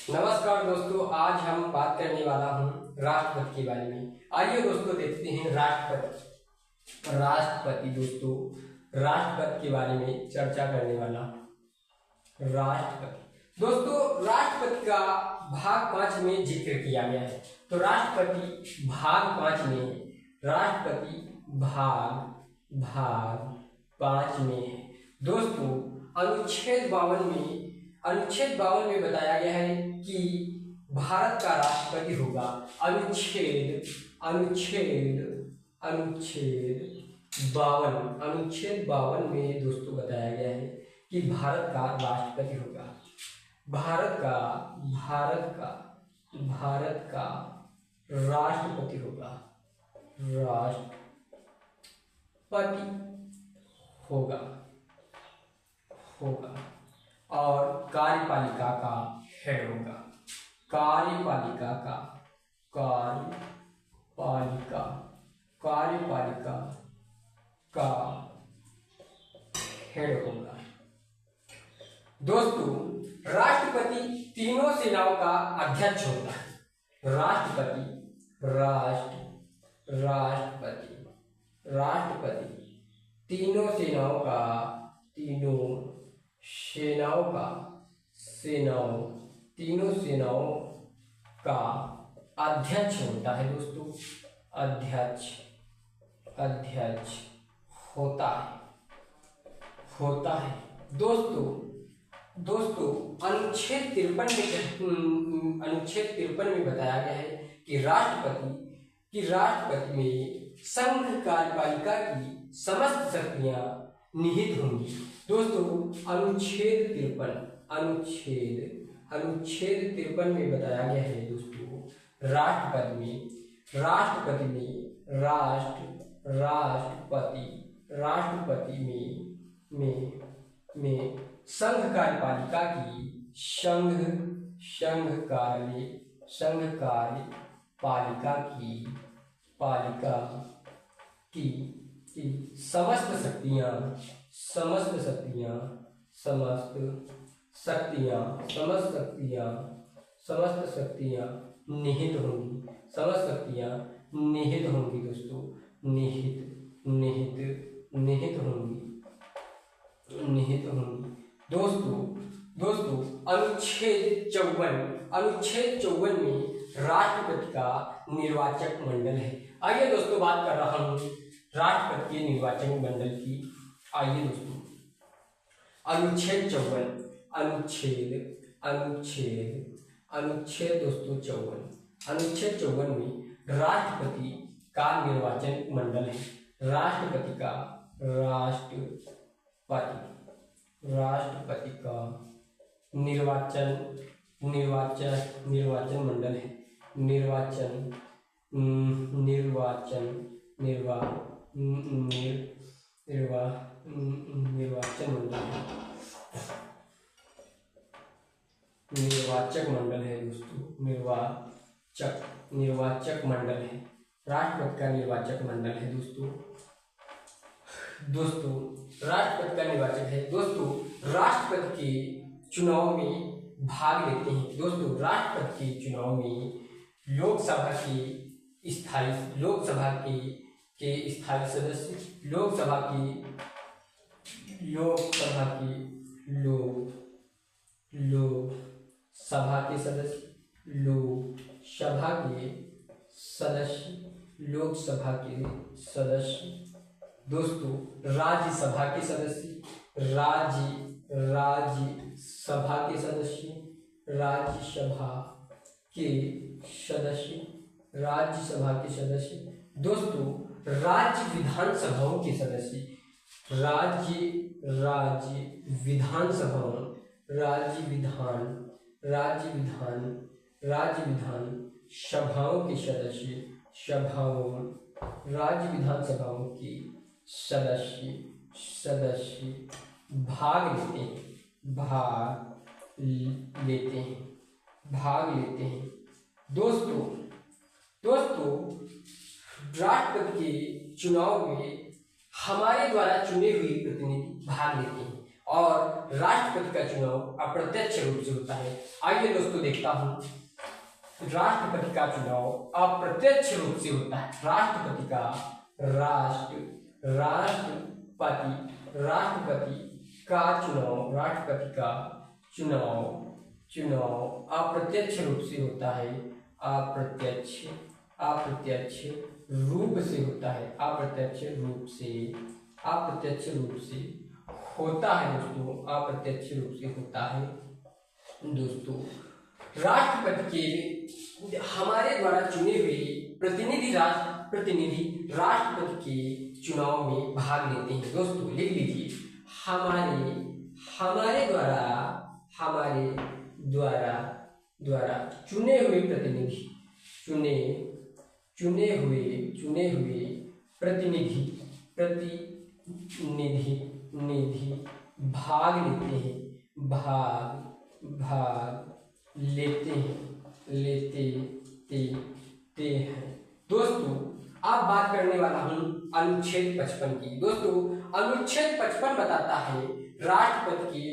नमस्कार दोस्तों, आज हम बात करने वाला हूँ राष्ट्रपति के बारे में। आइए दोस्तों देखते हैं राष्ट्रपति दोस्तों, राष्ट्रपति के बारे में चर्चा करने वाला। राष्ट्रपति दोस्तों, राष्ट्रपति का भाग 5 में जिक्र किया गया है। तो राष्ट्रपति भाग 5 में है। राष्ट्रपति भाग 5 में है दोस्तों। अनुच्छेद 52 में बताया गया है कि भारत का राष्ट्रपति होगा। अनुच्छेद 52 में दोस्तों बताया गया है कि भारत का राष्ट्रपति होगा। भारत का राष्ट्रपति होगा। और कार्यपालिका का हेड होगा। कार्यपालिका का हेड होगा दोस्तों। राष्ट्रपति तीनों सेनाओं का अध्यक्ष होता है। राष्ट्रपति तीनों सेनाओं का अध्यक्ष होता है दोस्तों। अध्यक्ष होता है दोस्तों। अनुच्छेद 53 में बताया गया है कि राष्ट्रपति में संघ कार्यपालिका की समस्त शक्तियां निहित होंगी दोस्तों। अनुच्छेद 53 में बताया गया है दोस्तों, राष्ट्रपति में संघ कार्यपालिका की समस्त शक्तियां निहित होंगी दोस्तों। निहित होंगी दोस्तों। अनुच्छेद 54 में राष्ट्रपति का निर्वाचक मंडल है। आइए दोस्तों बात कर रहा हूँ राष्ट्रपति के निर्वाचक मंडल की। आइए दोस्तों, अनुच्छेद 54 में राष्ट्रपति का निर्वाचन मंडल है। राष्ट्रपति का निर्वाचन मंडल है। निर्वाचन मंडल है दोस्तों। निर्वाचक मंडल है। राष्ट्रपति का निर्वाचक मंडल है दोस्तों। राष्ट्रपति का निर्वाचक है दोस्तों। राष्ट्रपति के चुनाव में भाग लेते हैं दोस्तों। राष्ट्रपति के चुनाव में लोकसभा के स्थायी सदस्य, लोकसभा के सदस्य दोस्तों। राज्यसभा के सदस्य, राज्यसभा के सदस्य दोस्तों। राज्य विधानसभाओं के सदस्य, राज्य विधान सभाओं के सदस्य, राज्य विधानसभाओं के सदस्य भाग लेते हैं दोस्तों। राष्ट्रपति के चुनाव में हमारे द्वारा चुने हुए प्रतिनिधि भाग लेते हैं और राष्ट्रपति का चुनाव अप्रत्यक्ष रूप से होता है। आइए दोस्तों देखता हूँ, राष्ट्रपति का चुनाव अप्रत्यक्ष रूप से होता है। राष्ट्रपति का चुनाव अप्रत्यक्ष रूप से होता है। अप्रत्यक्ष रूप से होता है। अप्रत्यक्ष रूप से होता है दोस्तों। अप्रत्यक्ष रूप से होता है दोस्तों। राष्ट्रपति के हमारे द्वारा चुने हुए प्रतिनिधि राष्ट्रपति के चुनाव में भाग लेते हैं दोस्तों। लिख लीजिए, हमारे द्वारा चुने हुए प्रतिनिधि भाग लेते हैं दोस्तों। अब बात करने वाला हूँ अनुच्छेद 55 की। दोस्तों अनुच्छेद 55 बताता है राष्ट्रपति के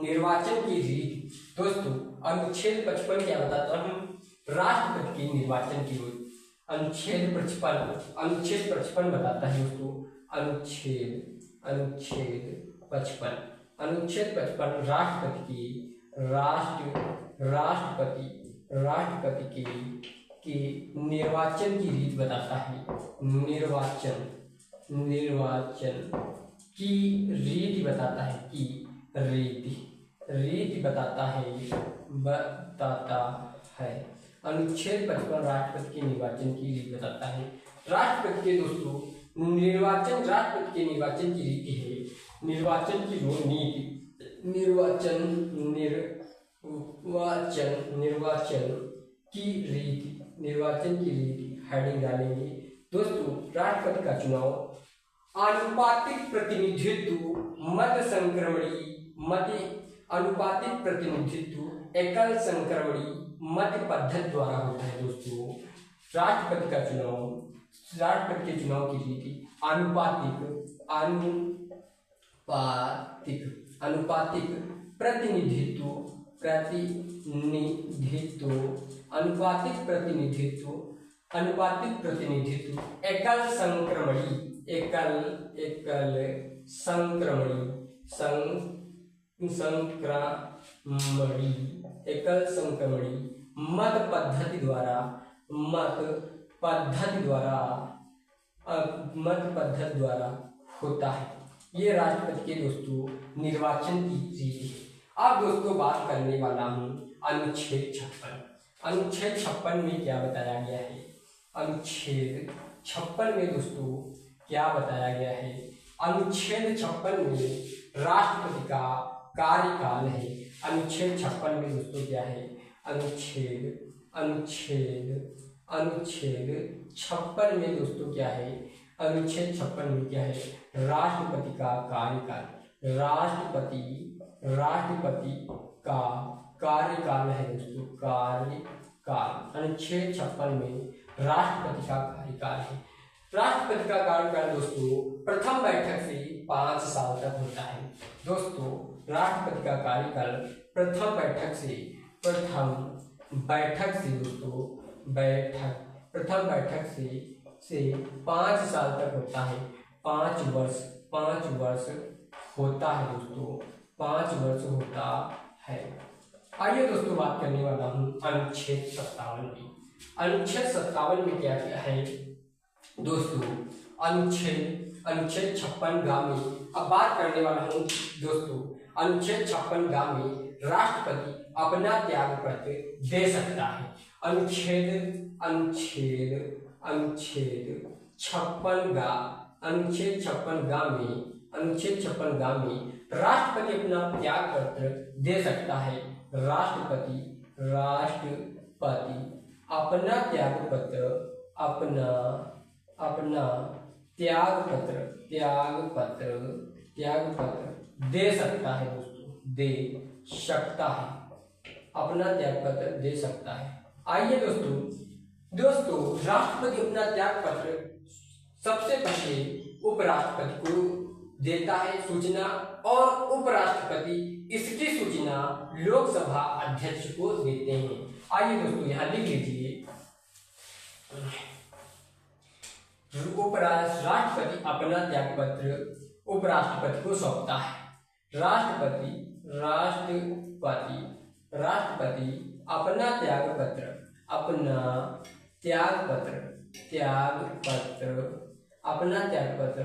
निर्वाचन की रीति। दोस्तों अनुच्छेद 55 क्या बताता हूँ? राष्ट्रपति के निर्वाचन की रीति। अनुच्छेद 55 बताता है दोस्तों। अनुच्छेद 55 राष्ट्रपति के निर्वाचन की रीत बताता है। निर्वाचन की रीति बताता है। अनुच्छेद 55 राष्ट्रपति के निर्वाचन की रीति बताता है। राष्ट्रपति के दोस्तों राष्ट्रपति के निर्वाचन की रीति है। निर्वाचन की जो नीति निर्वाचन की रीति हेडिंग डालेंगे दोस्तों। राष्ट्रपति का चुनाव आनुपातिक प्रतिनिधित्व एकल संक्रमणी मत पद्धति द्वारा होता है दोस्तों। राष्ट्रपति के चुनाव की रीति अनुपातिक प्रतिनिधित्व एकल संक्रमणी मत पद्धति द्वारा होता है। ये राष्ट्रपति के दोस्तों निर्वाचन की रीति है। अब दोस्तों बात करने वाला हूँ अनुच्छेद 56। अनुच्छेद 56 में क्या बताया गया है? अनुच्छेद 56 में दोस्तों क्या बताया गया है? अनुच्छेद 56 में राष्ट्रपति का कार्यकाल है। अनुच्छेद 56 में दोस्तों क्या है? अनुच्छेद 56 में दोस्तों क्या है? अनुच्छेद 56 में क्या है? राष्ट्रपति का कार्यकाल। राष्ट्रपति का कार्यकाल है दोस्तों। कार्यकाल अनुच्छेद 56 में राष्ट्रपति का कार्यकाल है। राष्ट्रपति का कार्यकाल दोस्तों प्रथम बैठक से 5 साल तक होता है दोस्तों। राष्ट्रपति का कार्यकाल प्रथम बैठक से 5 साल तक होता है। 5 वर्ष होता है दोस्तों। 5 वर्ष होता है। आइए दोस्तों बात करने वाला हूँ अनुच्छेद 57 की। अनुच्छेद 57 में क्या क्या है दोस्तों? अनुच्छेद 56 में अब बात करने वाला हूँ दोस्तों। अनुच्छेद 56 में राष्ट्रपति अपना त्याग पत्र दे सकता है। अनुच्छेद 56 में राष्ट्रपति अपना त्याग पत्र दे सकता है। राष्ट्रपति अपना त्याग पत्र दे सकता है दोस्तों। दे सकता है। अपना त्याग पत्र दे सकता है। आइए दोस्तों राष्ट्रपति अपना त्याग पत्र सबसे पहले उपराष्ट्रपति को देता है सूचना, और उपराष्ट्रपति इसकी सूचना लोकसभा अध्यक्ष को देते हैं। आइए दोस्तों यहाँ लिख लीजिए, राष्ट्रपति अपना त्याग पत्र उपराष्ट्रपति को सौंपता है। राष्ट्रपति अपना त्याग पत्र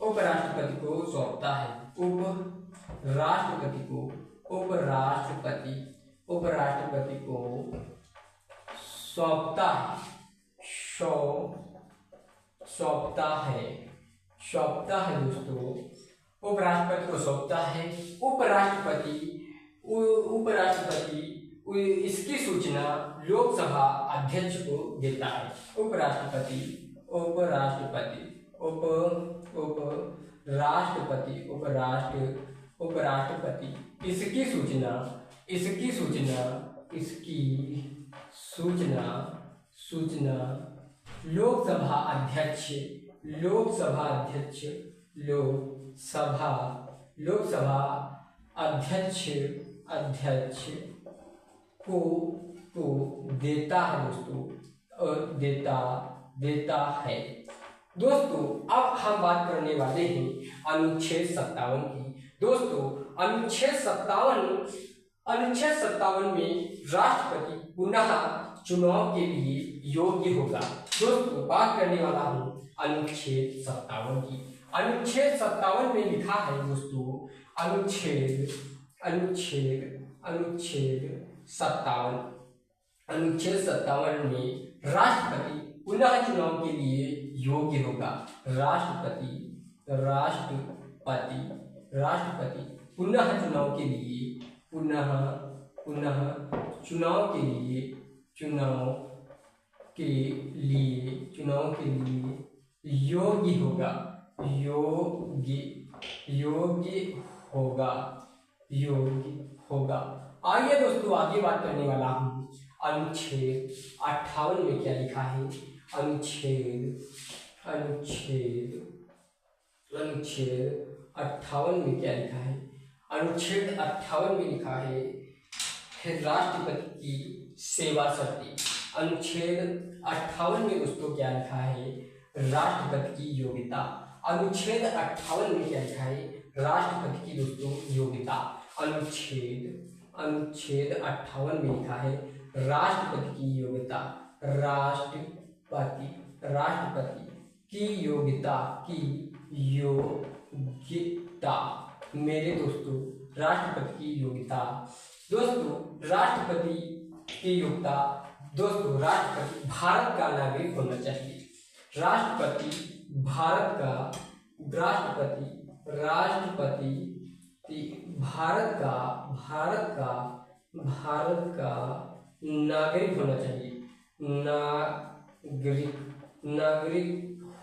उपराष्ट्रपति को सौंपता है। उपराष्ट्रपति को सौंपता है दोस्तों, उपराष्ट्रपति को सौंपता है। उपराष्ट्रपति इसकी सूचना लोकसभा अध्यक्ष को देता है। उपराष्ट्रपति इसकी सूचना लोकसभा अध्यक्ष को देता है दोस्तों, देता है। दोस्तों अब हम बात करने वाले हैं अनुच्छेद 57 की। दोस्तों अनुच्छेद 57 में राष्ट्रपति पुनः चुनाव के लिए योग्य होगा। दोस्तों बात करने वाला हूँ अनुच्छेद 57 की। अनुच्छेद 57 में लिखा है दोस्तों, अनुच्छेद 57 में राष्ट्रपति पुनः चुनाव के लिए योग्य होगा। राष्ट्रपति पुनः चुनाव के लिए योग्य होगा। आइए दोस्तों आगे बात करने वाला हूँ अनुच्छेद 58 में क्या लिखा है। अनुच्छेद 58 में क्या लिखा है। अनुच्छेद 58 में लिखा है राष्ट्रपति की सेवा शर्तें। अनुच्छेद 58 में दोस्तों क्या लिखा है, राष्ट्रपति की योग्यता। अनुच्छेद 58 में क्या लिखा है, राष्ट्रपति की दोस्तों योग्यता। अनुच्छेद 58 में लिखा है राष्ट्रपति की योग्यता। राष्ट्रपति की योग्यता मेरे दोस्तों राष्ट्रपति की योग्यता। दोस्तों राष्ट्रपति की योग्यता, दोस्तों राष्ट्रपति भारत का नागरिक होना चाहिए। राष्ट्रपति भारत का नागरिक होना चाहिए। नागरिक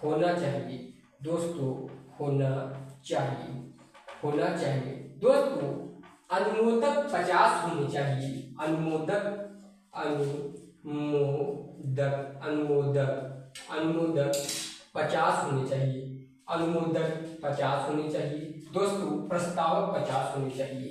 होना चाहिए दोस्तों, होना चाहिए दोस्तों। अनुमोदक 50 होने चाहिए। अनुमोदक 50 होने चाहिए। अनुमोदक 50 होने चाहिए दोस्तों। प्रस्तावक 50 होने चाहिए।